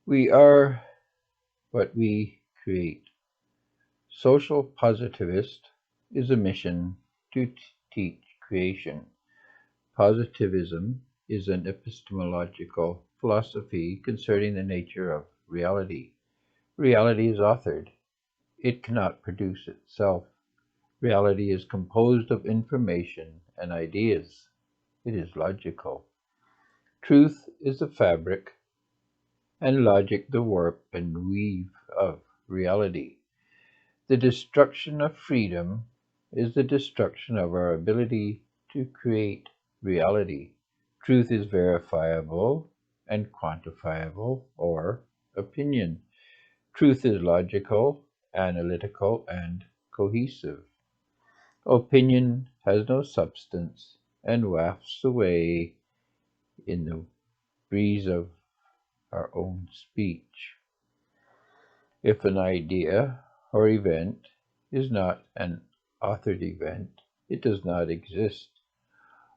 We are what we create. Social positivist is a mission to teach creation. Positivism is an epistemological philosophy concerning the nature of reality. Reality is authored. It cannot produce itself. Reality is composed of information and ideas. It is logical. Truth is the fabric, and logic the warp and weave of reality. The destruction of freedom is the destruction of our ability to create reality. Truth is verifiable and quantifiable, or opinion. Truth is logical, analytical, and cohesive. Opinion has no substance and wafts away in the breeze of our own speech. If an idea or event is not an authored event, it does not exist.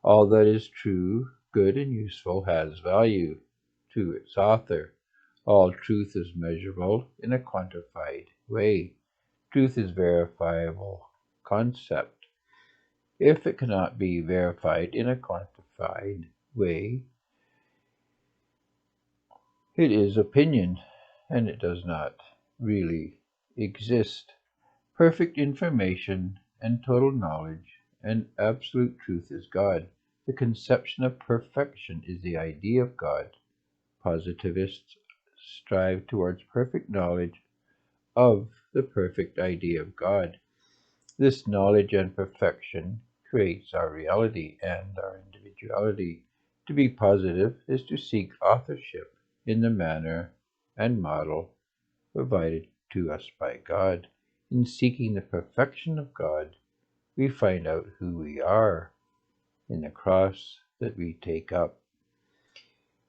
All that is true, good, and useful has value to its author. All truth is measurable in a quantified way. Truth is verifiable concept. If it cannot be verified in a quantified way, it is opinion, and it does not really exist. Perfect information and total knowledge and absolute truth is God. The conception of perfection is the idea of God. Positivists strive towards perfect knowledge of the perfect idea of God. This knowledge and perfection creates our reality and our individuality. To be positive is to seek authorship in the manner and model provided to us by God. In seeking the perfection of God, we find out who we are in the cross that we take up.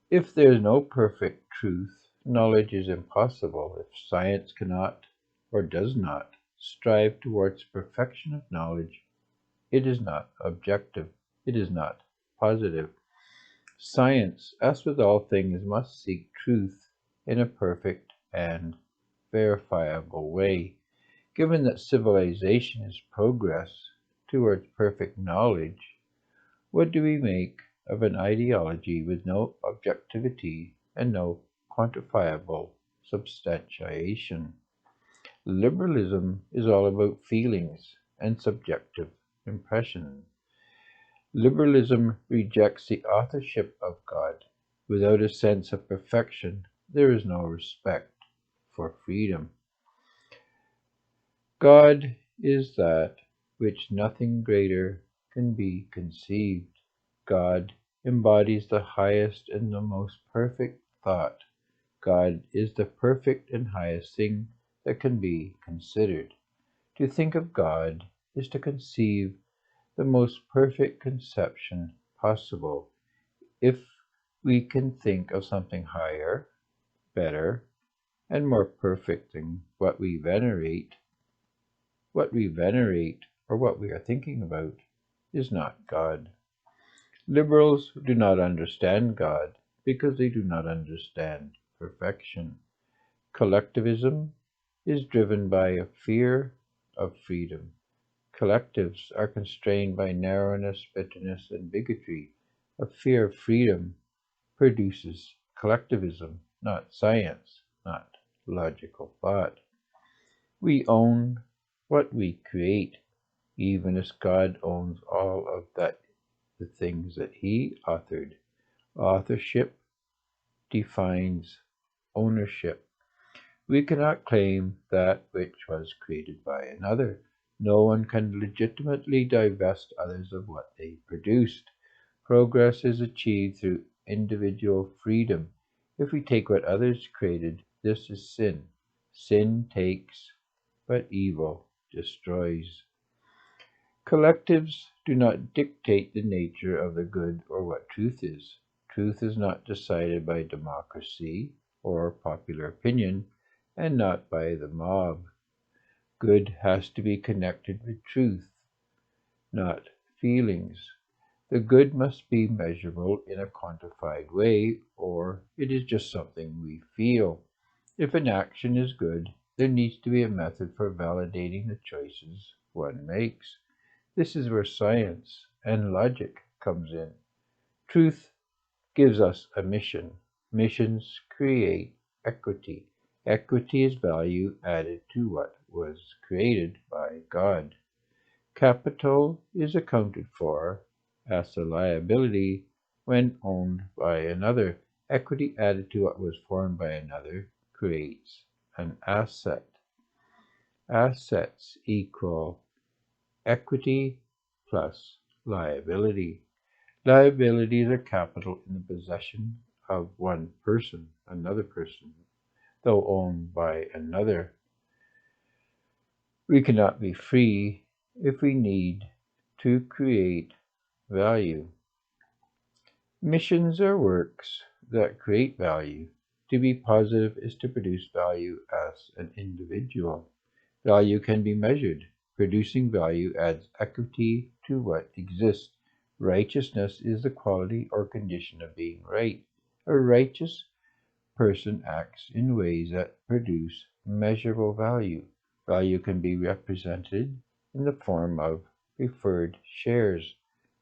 If there is no perfect truth, knowledge is impossible. If science cannot or does not strive towards perfection of knowledge, it is not objective, it is not positive. Science, as with all things, must seek truth in a perfect and verifiable way. Given that civilization is progress towards perfect knowledge, what do we make of an ideology with no objectivity and no quantifiable substantiation? Liberalism is all about feelings and subjective impression. Liberalism rejects the authorship of God. Without a sense of perfection, there is no respect for freedom. God is that which nothing greater can be conceived. God embodies the highest and the most perfect thought. God is the perfect and highest thing that can be considered. To think of God is to conceive the most perfect conception possible. If we can think of something higher, better, and more perfect than what we venerate or what we are thinking about is not God. Liberals do not understand God because they do not understand perfection. Collectivism is driven by a fear of freedom. Collectives are constrained by narrowness, bitterness, and bigotry. A fear of freedom produces collectivism, not science, not logical thought. We own what we create, even as God owns all of the things that He authored. Authorship defines ownership. We cannot claim that which was created by another. No one can legitimately divest others of what they produced. Progress is achieved through individual freedom. If we take what others created, this is sin. Sin takes, but evil destroys. Collectives do not dictate the nature of the good or what truth is. Truth is not decided by democracy or popular opinion, and not by the mob. Good has to be connected with truth, not feelings. The good must be measurable in a quantified way, or it is just something we feel. If an action is good, there needs to be a method for validating the choices one makes. This is where science and logic comes in. Truth gives us a mission. Missions create equity. Equity is value added to what was created by God. Capital is accounted for as a liability when owned by another. Equity added to what was formed by another creates an asset. Assets equal equity plus liability. Liabilities are capital in the possession of one person, another person, though owned by another. We cannot be free if we need to create value. Missions are works that create value. To be positive is to produce value as an individual. Value can be measured. Producing value adds equity to what exists. Righteousness is the quality or condition of being right. A righteous person acts in ways that produce measurable value. Value can be represented in the form of preferred shares.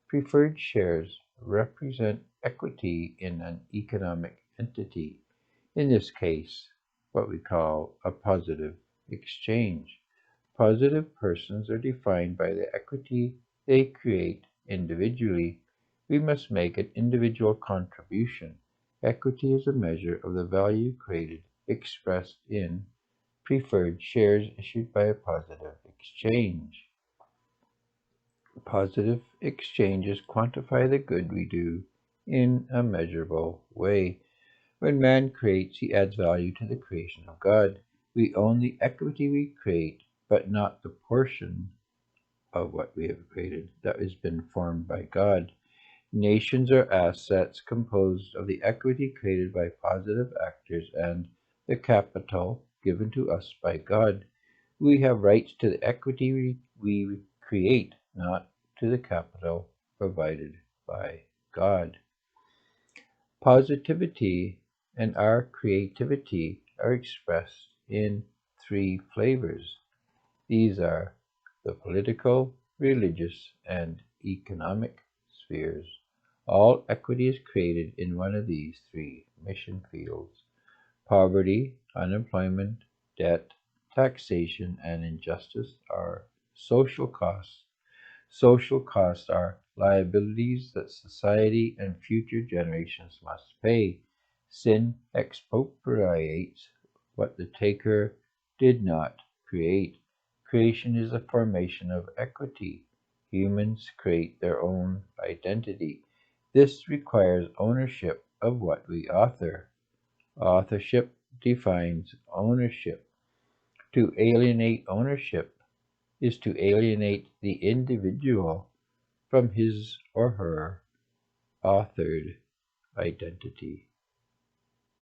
Preferred shares represent equity in an economic entity, in this case, what we call a positive exchange. Positive persons are defined by the equity they create individually. We must make an individual contribution. Equity is a measure of the value created expressed in preferred shares issued by a positive exchange. Positive exchanges quantify the good we do in a measurable way. When man creates, he adds value to the creation of God. We own the equity we create, but not the portion of what we have created that has been formed by God. Nations are assets composed of the equity created by positive actors and the capital given to us by God. We have rights to the equity we create, not to the capital provided by God. Positivity and our creativity are expressed in three flavors. These are the political, religious, and economic spheres. All equity is created in one of these three mission fields. Poverty, unemployment, debt, taxation, and injustice are social costs. Social costs are liabilities that society and future generations must pay. Sin expropriates what the taker did not create. Creation is a formation of equity. Humans create their own identity. This requires ownership of what we author. Authorship defines ownership. To alienate ownership is to alienate the individual from his or her authored identity.